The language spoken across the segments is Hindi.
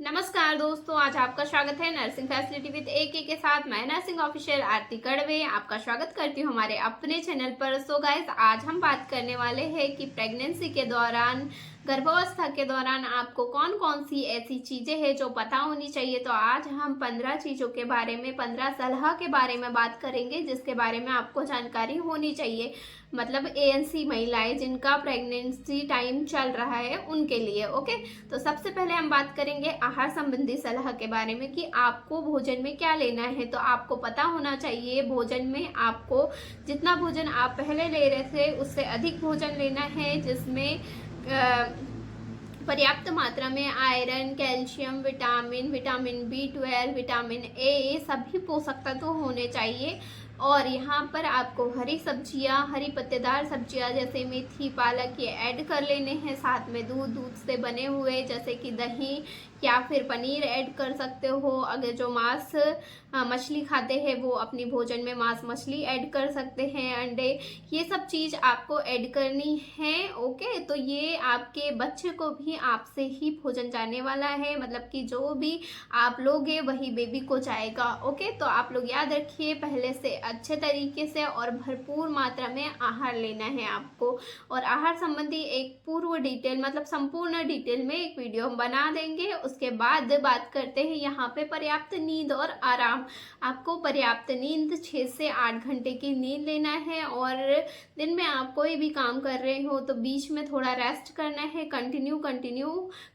नमस्कार दोस्तों, आज आपका स्वागत है नर्सिंग फैसिलिटी विद AK के साथ। मैं नर्सिंग ऑफिशियल आरती कड़वे आपका स्वागत करती हूँ हमारे अपने चैनल पर। सो गाइस, आज हम बात करने वाले हैं कि प्रेगनेंसी के दौरान, गर्भावस्था के दौरान आपको कौन कौन सी ऐसी चीज़ें हैं जो पता होनी चाहिए। तो आज हम 15 चीज़ों के बारे में, 15 सलाह के बारे में बात करेंगे जिसके बारे में आपको जानकारी होनी चाहिए। मतलब ANC महिलाएं जिनका प्रेगनेंसी टाइम चल रहा है उनके लिए। ओके, तो सबसे पहले हम बात करेंगे आहार संबंधी सलाह के बारे में कि आपको भोजन में क्या लेना है। तो आपको पता होना चाहिए भोजन में आपको जितना भोजन आप पहले ले रहे थे उससे अधिक भोजन लेना है, जिसमें पर्याप्त मात्रा में iron, calcium, vitamin B12, vitamin A सभी पोषक तत्व होने चाहिए। और यहाँ पर आपको हरी सब्जियाँ, हरी पत्तेदार सब्जियाँ जैसे मेथी, पालक ये ऐड कर लेने हैं। साथ में दूध से बने हुए जैसे कि दही या फिर पनीर ऐड कर सकते हो। अगर जो मांस मछली खाते हैं वो अपनी भोजन में मांस मछली ऐड कर सकते हैं, अंडे, ये सब चीज़ आपको ऐड करनी है। ओके, तो ये आपके बच्चे को भी आपसे ही भोजन जाने वाला है, मतलब कि जो भी आप लोगे वही बेबी को जाएगा। ओके, तो आप लोग याद रखिए, पहले से अच्छे तरीके से और भरपूर मात्रा में आहार लेना है आपको। और आहार संबंधी एक पूर्व डिटेल, मतलब संपूर्ण डिटेल में एक वीडियो हम बना देंगे। उसके बाद बात करते हैं यहाँ पे पर्याप्त नींद और आराम। आपको पर्याप्त नींद 6 से 8 घंटे की नींद लेना है। और दिन में आप कोई भी काम कर रहे हो तो बीच में थोड़ा रेस्ट करना है। कंटिन्यू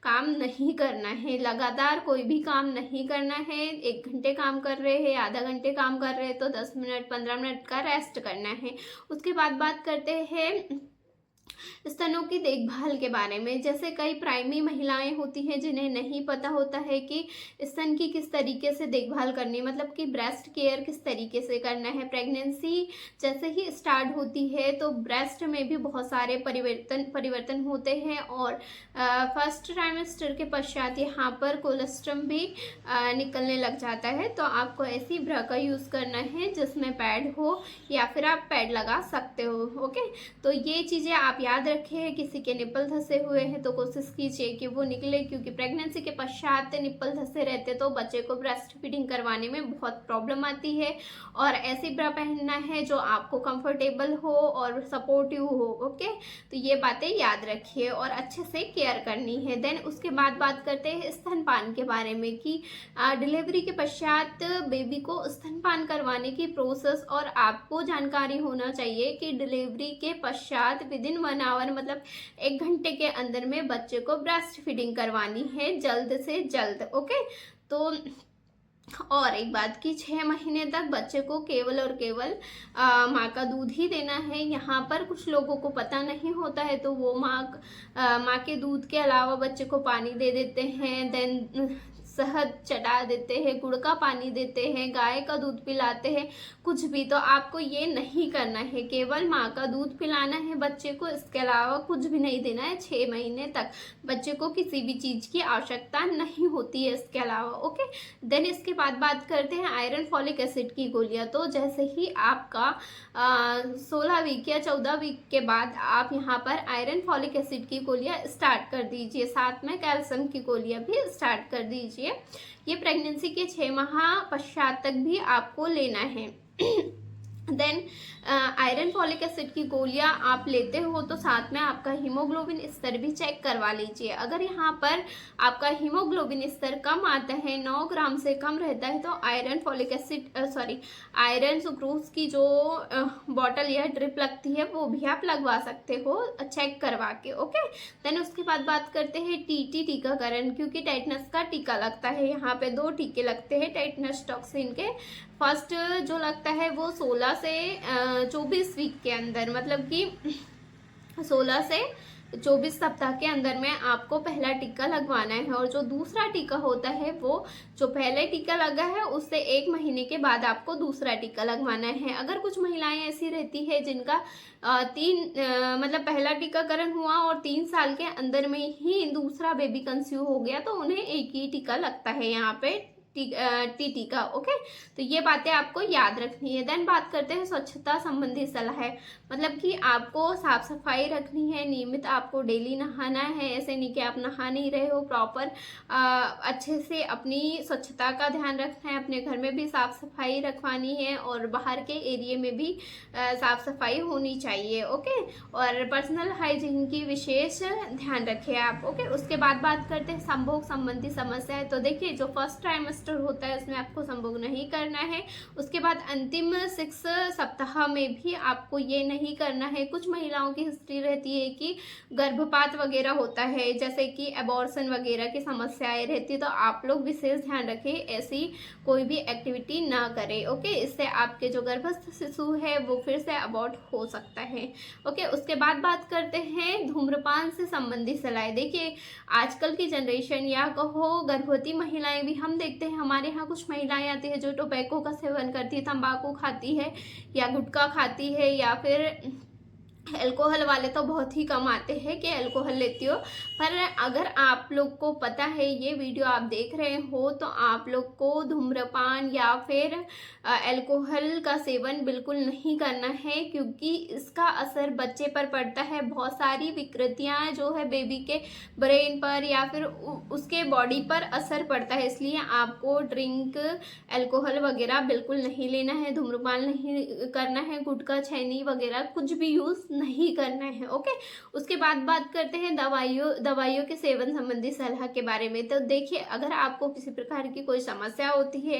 काम नहीं करना है, लगातार कोई भी काम नहीं करना है। 1 घंटे काम कर रहे हैं, आधा घंटे काम कर रहे हैं तो 10 मिनट 15 मिनट का रेस्ट करना है। उसके बाद बात करते हैं स्तनों की देखभाल के बारे में। जैसे कई प्राइमरी महिलाएं होती हैं जिन्हें नहीं पता होता है कि स्तन की किस तरीके से देखभाल करनी, मतलब कि ब्रेस्ट केयर किस तरीके से करना है। प्रेगनेंसी जैसे ही स्टार्ट होती है तो ब्रेस्ट में भी बहुत सारे परिवर्तन होते हैं। और फर्स्ट ट्राइमेस्टर के पश्चात यहाँ पर कोलेस्ट्रम भी निकलने लग जाता है। तो आपको ऐसी ब्रा का यूज़ करना है जिसमें पैड हो, या फिर आप पैड लगा सकते हो। ओके, तो ये चीज़ें आप याद रखें। किसी के निप्पल धंसे हुए हैं तो कोशिश कीजिए कि वो निकले, क्योंकि प्रेगनेंसी के पश्चात निप्पल धंसे रहते तो बच्चे को ब्रेस्ट फीडिंग करवाने में बहुत प्रॉब्लम आती है। और ऐसी ब्रा पहनना है जो आपको कंफर्टेबल हो और सपोर्टिव हो। ओके, तो ये बातें याद रखिए और अच्छे से केयर करनी है। देन उसके बाद बात करते हैं स्तनपान के बारे में कि डिलीवरी के पश्चात बेबी को स्तनपान करवाने की प्रोसेस। और आपको जानकारी होना चाहिए कि डिलीवरी के पश्चात विदिन 1 आवर, मतलब 1 घंटे के अंदर में बच्चे को ब्रेस्ट फीडिंग करवानी है, जल्द से जल्द। ओके, तो और एक बात कि 6 महीने तक बच्चे को केवल और केवल माँ का दूध ही देना है। यहाँ पर कुछ लोगों को पता नहीं होता है तो वो माँ के दूध के अलावा बच्चे को पानी दे देते हैं, देन शहद चटा देते हैं, गुड़ का पानी देते हैं, गाय का दूध पिलाते हैं, कुछ भी। तो आपको ये नहीं करना है, केवल माँ का दूध पिलाना है बच्चे को, इसके अलावा कुछ भी नहीं देना है। 6 महीने तक बच्चे को किसी भी चीज़ की आवश्यकता नहीं होती है इसके अलावा। ओके, देन इसके बाद बात करते हैं आयरन फॉलिक एसिड की गोलियाँ। तो जैसे ही आपका 16 वीक या 14 वीक के बाद आप यहाँ पर आयरन फॉलिक एसिड की गोलियाँ स्टार्ट कर दीजिए, साथ में कैल्शियम की गोलियाँ भी स्टार्ट कर दीजिए। ये प्रेगनेंसी के 6 माह पश्चात तक भी आपको लेना है। देन आयरन फॉलिक एसिड की गोलियां आप लेते हो तो साथ में आपका हीमोग्लोबिन स्तर भी चेक करवा लीजिए। अगर यहाँ पर आपका हीमोग्लोबिन स्तर कम आता है, 9 ग्राम से कम रहता है, तो iron folic acid iron sucrose की जो बॉटल या ड्रिप लगती है वो भी आप लगवा सकते हो चेक करवा के। ओके, देन उसके बाद बात करते हैं TT टीकाकरण, क्योंकि टेटनस का टीका लगता है। यहाँ पे 2 टीके लगते हैं टेटनस टॉक्सिन के। फर्स्ट जो लगता है वो 16 से 24 वीक के अंदर, मतलब कि 16 से 24 सप्ताह के अंदर में आपको पहला टीका लगवाना है। और जो दूसरा टीका होता है वो जो पहले टीका लगा है उससे 1 महीने के बाद आपको दूसरा टीका लगवाना है। अगर कुछ महिलाएं ऐसी रहती है जिनका मतलब पहला टीकाकरण हुआ और 3 साल के अंदर में ही दूसरा बेबी कंसीव हो गया तो उन्हें एक ही टीका लगता है यहाँ पे टीटी का। ओके, तो ये बातें आपको याद रखनी है। देन बात करते हैं स्वच्छता संबंधी सलाह है, मतलब कि आपको साफ सफाई रखनी है, नियमित आपको डेली नहाना है। ऐसे नहीं कि आप नहा नहीं रहे हो, प्रॉपर अच्छे से अपनी स्वच्छता का ध्यान रखना है। अपने घर में भी साफ सफाई रखवानी है और बाहर के एरिया में भी साफ सफाई होनी चाहिए। ओके, और पर्सनल हाइजीन की विशेष ध्यान रखें आप। ओके, उसके बाद बात करते हैं संभोग संबंधी समस्या है। तो देखिए, जो फर्स्ट ट्राइमेस्टर होता है उसमें आपको संभोग नहीं करना है। उसके बाद अंतिम 6 सप्ताह में भी आपको ये नहीं करना है। कुछ महिलाओं की हिस्ट्री रहती है कि गर्भपात वगैरह होता है, जैसे कि एबॉर्शन वगैरह की समस्याएं रहती है, तो आप लोग विशेष ध्यान रखें ऐसी कोई भी एक्टिविटी ना करें। ओके, इससे आपके जो गर्भस्थ शिशु है वो फिर से अबॉर्ट हो सकता है। ओके, उसके बाद बात करते हैं धूम्रपान से संबंधित सलाह। देखिए, आजकल की जनरेशन या कहो गर्भवती महिलाएं भी हम देखते हैं, हमारे यहाँ कुछ महिलाएं आती है जो टोबैको का सेवन करती है, तंबाकू खाती है या गुटखा खाती है, या फिर अल्कोहल वाले तो बहुत ही कम आते हैं कि अल्कोहल लेती हो। पर अगर आप लोग को पता है, ये वीडियो आप देख रहे हो, तो आप लोग को धूम्रपान या फिर अल्कोहल का सेवन बिल्कुल नहीं करना है, क्योंकि इसका असर बच्चे पर पड़ता है। बहुत सारी विकृतियाँ जो है बेबी के ब्रेन पर या फिर उसके बॉडी पर असर पड़ता है। इसलिए आपको ड्रिंक, अल्कोहल वगैरह बिल्कुल नहीं लेना है, धूम्रपान नहीं करना है, गुटखा, छैनी वगैरह कुछ भी यूज़ नहीं करना है। ओके, उसके बाद बात करते हैं दवाइयों के सेवन संबंधी सलाह के बारे में। तो देखिए, अगर आपको किसी प्रकार की कोई समस्या होती है,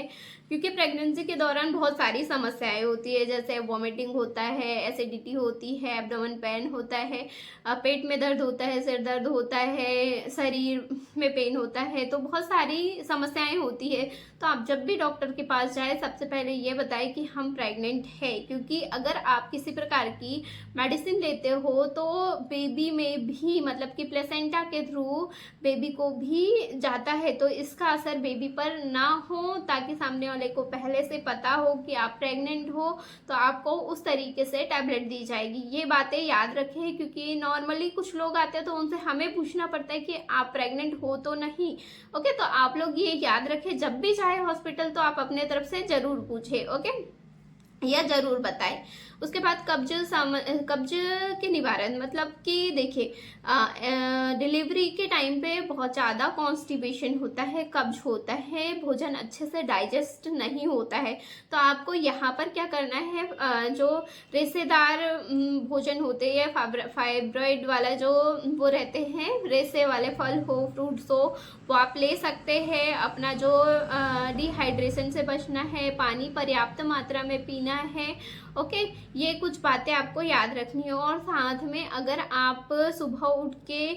क्योंकि प्रेगनेंसी के दौरान बहुत सारी समस्याएं होती है, जैसे वॉमिटिंग होता है, एसिडिटी होती है, एब्डोमेन पेन होता है, पेट में दर्द होता है, सिर दर्द होता है, शरीर में पेन होता है, तो बहुत सारी समस्याएं होती है। तो आप जब भी डॉक्टर के पास जाए, सबसे पहले ये बताएं कि हम प्रेग्नेंट है, क्योंकि अगर आप किसी प्रकार की मेडिसिन लेते हो तो बेबी में भी, मतलब कि प्लेसेंटा के थ्रू बेबी को भी जाता है, तो इसका असर बेबी पर ना हो, ताकि सामने वाले को पहले से पता हो कि आप प्रेग्नेंट हो, तो आपको उस तरीके से टैबलेट दी जाएगी। ये बातें याद रखें, क्योंकि नॉर्मली कुछ लोग आते हैं तो उनसे हमें पूछना पड़ता है कि आप प्रेग्नेंट हो तो नहीं। ओके, तो आप लोग ये याद रखें, जब भी जाए हॉस्पिटल तो आप अपने तरफ से जरूर पूछे। ओके, या जरूर बताएं। उसके बाद कब्ज के निवारण, मतलब कि देखिए, डिलीवरी के टाइम पे बहुत ज़्यादा कॉन्स्टिपेशन होता है, कब्ज होता है, भोजन अच्छे से डाइजेस्ट नहीं होता है। तो आपको यहाँ पर क्या करना है, जो रेशेदार भोजन होते हैं या फाइब्रॉइड वाला जो वो रहते हैं, रेशे वाले फल हो, फ्रूट्स हो, वो आप ले सकते हैं। अपना जो डिहाइड्रेशन से बचना है, पानी पर्याप्त मात्रा में पीना है। ओके, ये कुछ बातें आपको याद रखनी है। और साथ में अगर आप सुबह उठ के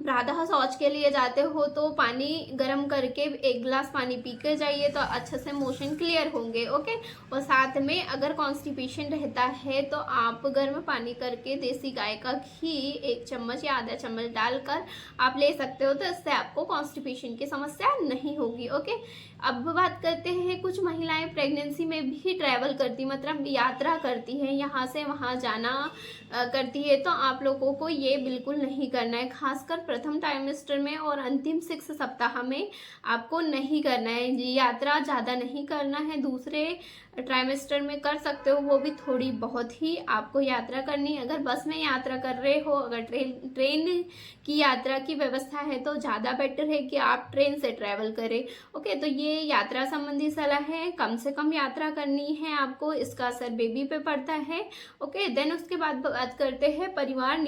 प्रातः शौच के लिए जाते हो तो पानी गर्म करके 1 गिलास पानी पी के जाइए, तो अच्छे से मोशन क्लियर होंगे। ओके, और साथ में अगर कॉन्स्टिपेशन रहता है तो आप गर्म पानी करके देसी गाय का घी 1 चम्मच या आधा चम्मच डालकर आप ले सकते हो, तो इससे आपको कॉन्स्टिपेशन की समस्या नहीं होगी। ओके, अब बात करते हैं, कुछ महिलाएं प्रेगनेंसी में भी ट्रैवल करती, मतलब यात्रा करती हैं, यहाँ से वहाँ जाना करती है, तो आप लोगों को ये बिल्कुल नहीं करना है। खासकर प्रथम ट्राइमेस्टर में और अंतिम 6 सप्ताह में आपको नहीं करना है, यात्रा ज़्यादा नहीं करना है। दूसरे ट्राइमेस्टर में कर सकते हो, वो भी थोड़ी बहुत ही आपको यात्रा करनी है। अगर बस में यात्रा कर रहे हो, अगर ट्रेन की यात्रा की व्यवस्था है, तो ज़्यादा बेटर है कि आप ट्रेन से ट्रैवल करें। ओके, तो ये यात्रा संबंधी सलाह है, कम से कम यात्रा करनी है आपको, इसका असर बेबी पे पड़ता है। ओके, देन उसके बाद बात करते हैं परिवार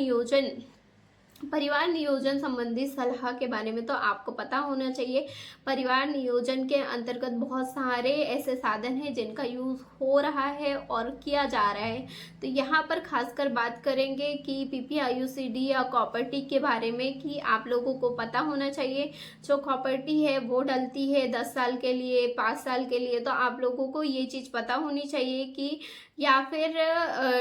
नियोजन संबंधी सलाह के बारे में। तो आपको पता होना चाहिए, परिवार नियोजन के अंतर्गत बहुत सारे ऐसे साधन हैं जिनका यूज़ हो रहा है और किया जा रहा है। तो यहाँ पर खासकर बात करेंगे कि PPIUCD या कॉपर्टी के बारे में, कि आप लोगों को पता होना चाहिए। जो कॉपर्टी है वो डलती है 10 साल के लिए, 5 साल के लिए, तो आप लोगों को ये चीज़ पता होनी चाहिए कि, या फिर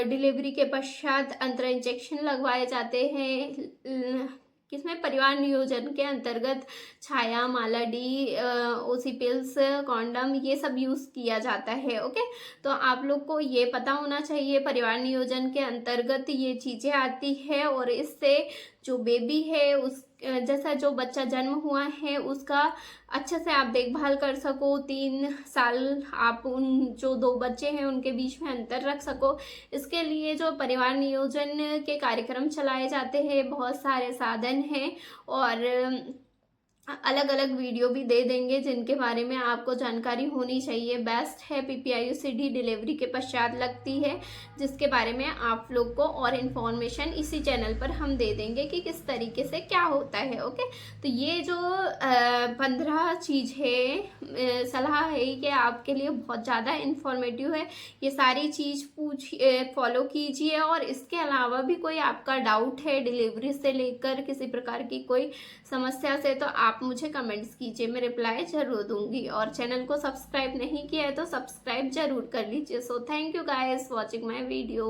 डिलीवरी के पश्चात अंतरा इंजेक्शन लगवाए जाते हैं, किसमें, परिवार नियोजन के अंतर्गत छाया, माला डी, ओसी पिल्स, कॉन्डम, ये सब यूज़ किया जाता है। ओके, तो आप लोग को ये पता होना चाहिए, परिवार नियोजन के अंतर्गत ये चीज़ें आती है, और इससे जो बेबी है जैसा जो बच्चा जन्म हुआ है उसका अच्छे से आप देखभाल कर सको, 3 साल आप उन जो 2 बच्चे हैं उनके बीच में अंतर रख सको, इसके लिए जो परिवार नियोजन के कार्यक्रम चलाए जाते हैं, बहुत सारे साधन हैं और अलग अलग वीडियो भी दे देंगे जिनके बारे में आपको जानकारी होनी चाहिए। बेस्ट है PPIUCD डिलीवरी के पश्चात लगती है, जिसके बारे में आप लोग को और इन्फॉर्मेशन इसी चैनल पर हम दे देंगे कि किस तरीके से क्या होता है। ओके, तो ये जो 15 चीज़ है, सलाह है कि आपके लिए बहुत ज़्यादा इन्फॉर्मेटिव है। ये सारी चीज़ फॉलो कीजिए और इसके अलावा भी कोई आपका डाउट है डिलीवरी से लेकर किसी प्रकार की कोई समस्या से, तो आप मुझे कमेंट्स कीजिए, मैं रिप्लाई ज़रूर दूंगी। और चैनल को सब्सक्राइब नहीं किया है तो सब्सक्राइब ज़रूर कर लीजिए। So thank you guys watching my video.